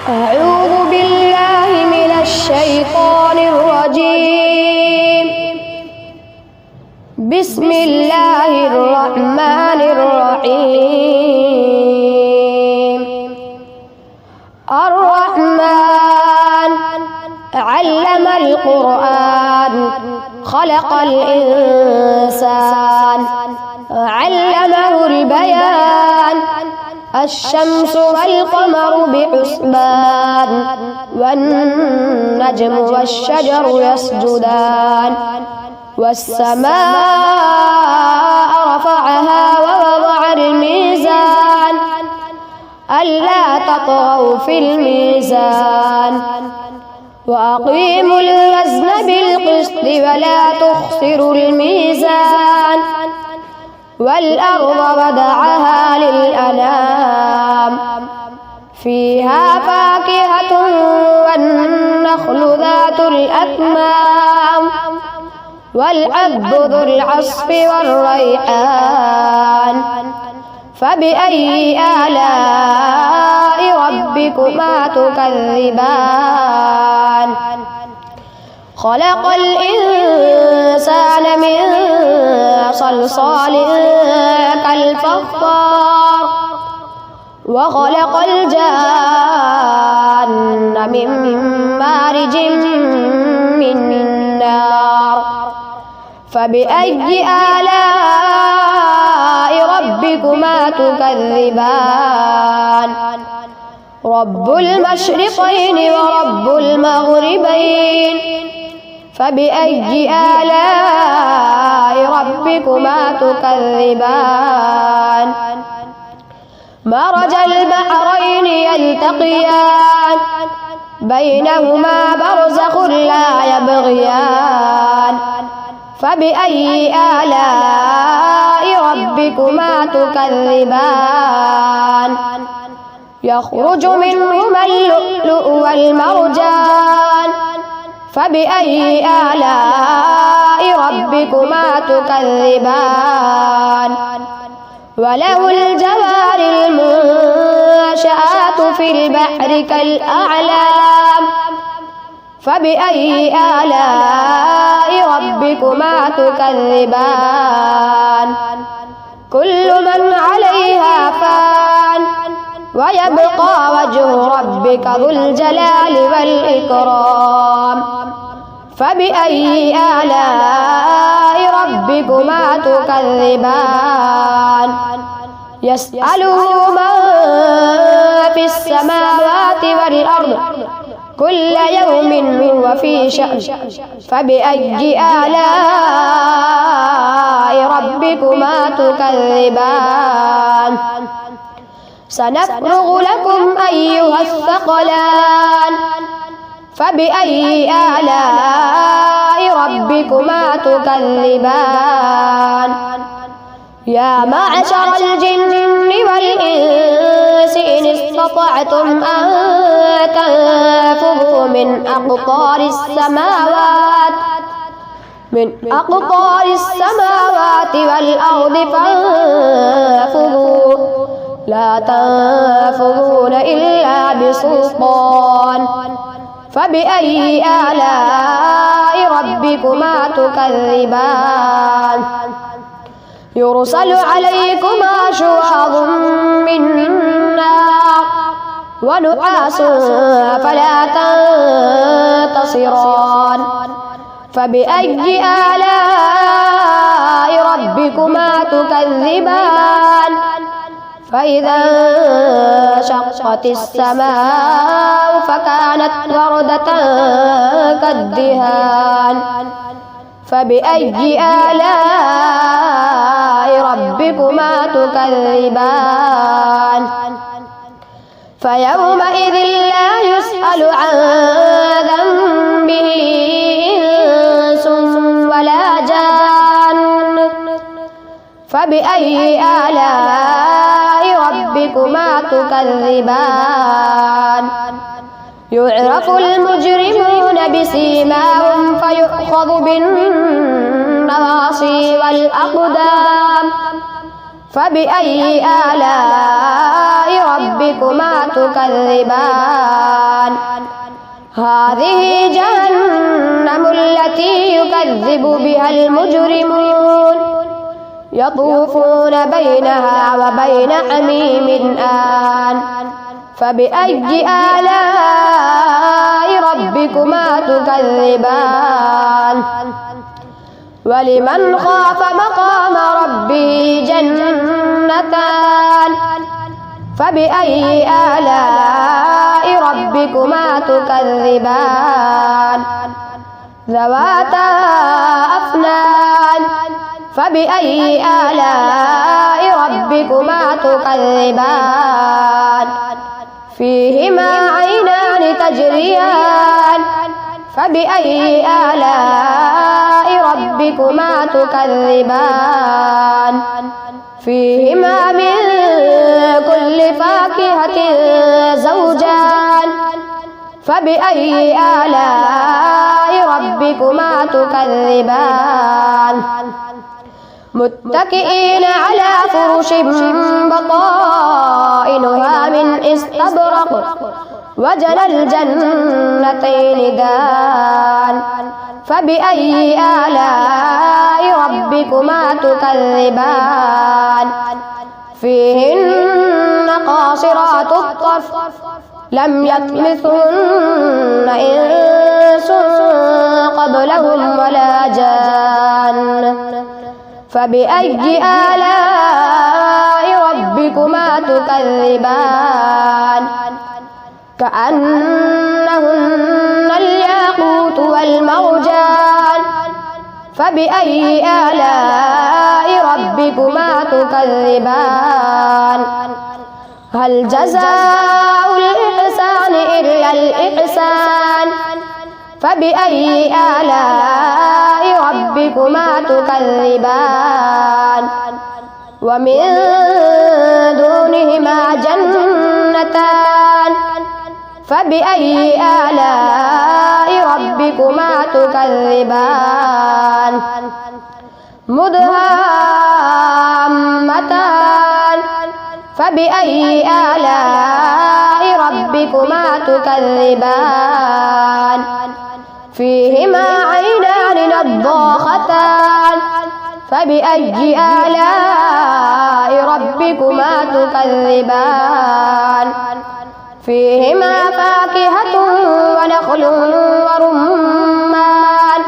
أعوذ بالله من الشيطان الرجيم. بسم الله الرحمن الرحيم. الرحمن علم القرآن خلق الإنسان علمه البيان. الشمس والقمر بحسبان والنجم والشجر يسجدان والسماء رفعها ووضع الميزان ألا تطغوا في الميزان وأقيموا الوزن بالقسط ولا تخسروا الميزان والأرض وضعها للأنام فيها فاكهة والنخل ذات الأكمام والحب ذو العصف والريحان. فبأي آلاء ربكما تكذبان؟ خلق الإنسان من صلصال كالفخار وخلق الجان من مارج من نار. فبأي آلاء ربكما تكذبان؟ رب المشرقين ورب المغربين. فبأي آلاء ربكما تكذبان؟ مرج البحرين يلتقيان بينهما برزخ لا يبغيان. فبأي آلاء ربكما تكذبان؟ يخرج منهما اللؤلؤ والمرجان. فبأي آلاء ربكما تكذبان؟ وله الجوار المنشآت في البحر كالأعلام. فبأي آلاء ربكما تكذبان؟ كل من عليها فان ويبقى وجه ربك ذو الجلال والإكرام. فبأي آلاء ربكما تكذبان؟ يسأله من في السماوات والأرض كل يوم هو في شأن. فبأي آلاء ربكما تكذبان؟ سنفرغ لكم أيها الثقلان. فبأي آلاء ربكما تكذبان؟ يا معشر الجن والإنس إن استطعتم أن تنفذوا من أقطار السماوات والأرض فانفذوا لا تنفذون إلا بسلطان. فبأي آلاء ربكما تكذبان؟ يرسل عليكما شواظ من نار ونحاس فلا تنتصران. فبأي آلاء ربكما تكذبان؟ فإذا انشقت السماء فكانت وردة كالدهان. فبأي آلاء ربكما تكذبان؟ فيومئذ لا يسأل عن ذنبه إنس ولا جان. فبأي آلاء ربكما تكذبان؟ يعرف المجرمون بسيماهم فيؤخذ بالنواصي والأقدام. فبأي آلاء ربكما تكذبان هذه جهنم التي يكذب بها المجرمون يطوفون بينها وبين حميم آن فبأي آلاء ربكما تكذبان ولمن خاف مقام ربه جنتان فبأي آلاء ربكما تكذبان ذواتا أفنان فبأي آلاء ربكما تكذبان فيهما عينان تجريان فبأي آلاء ربكما تكذبان فيهما من كل فاكهة زوجان فبأي آلاء ربكما تكذبان متكئين على فرش بطائنها من استبرق وجنى الجنتين دان فبأي آلاء ربكما تكذبان فيهن قاصرات الطرف لم يطمثهن إنس قبلهم ولا جان فبأي آلاء ربكما تكذبان كأنهن الياقوت والمرجان فبأي آلاء ربكما تكذبان هل جزاء الإحسان إلا الإحسان فبأي آلاء ربكما تكذبان ومن دونهما جنتان فبأي آلاء ربكما تكذبان مدهامتان فبأي آلاء ربكما تكذبان فيهما عينان نضاختان فبأي آلاء ربكما تكذبان فيهما فاكهة ونخل ورمان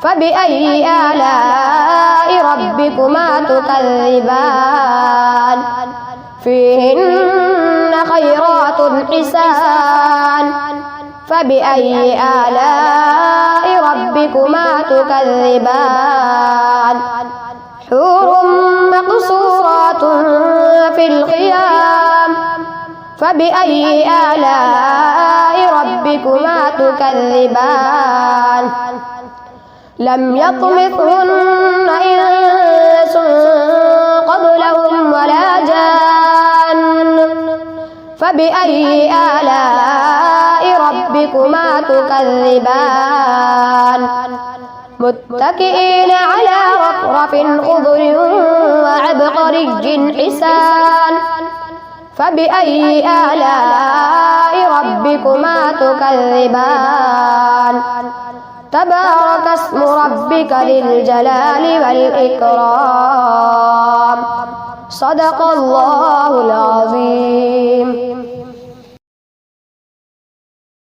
فبأي آلاء ربكما تكذبان فيهن خيرات حسان فبأي آلاء ربكما تكذبان حور مقصورات في الخيام فبأي آلاء ربكما تكذبان لم يطمثهن إنس قبلهم ولا جان فبأي آلاء ربكما تكذبان متكئين على رفرف خضر وعبقري حسان فبأي آلاء ربكما تكذبان تبارك اسم ربك ذي الجلال والإكرام صدق الله العظيم.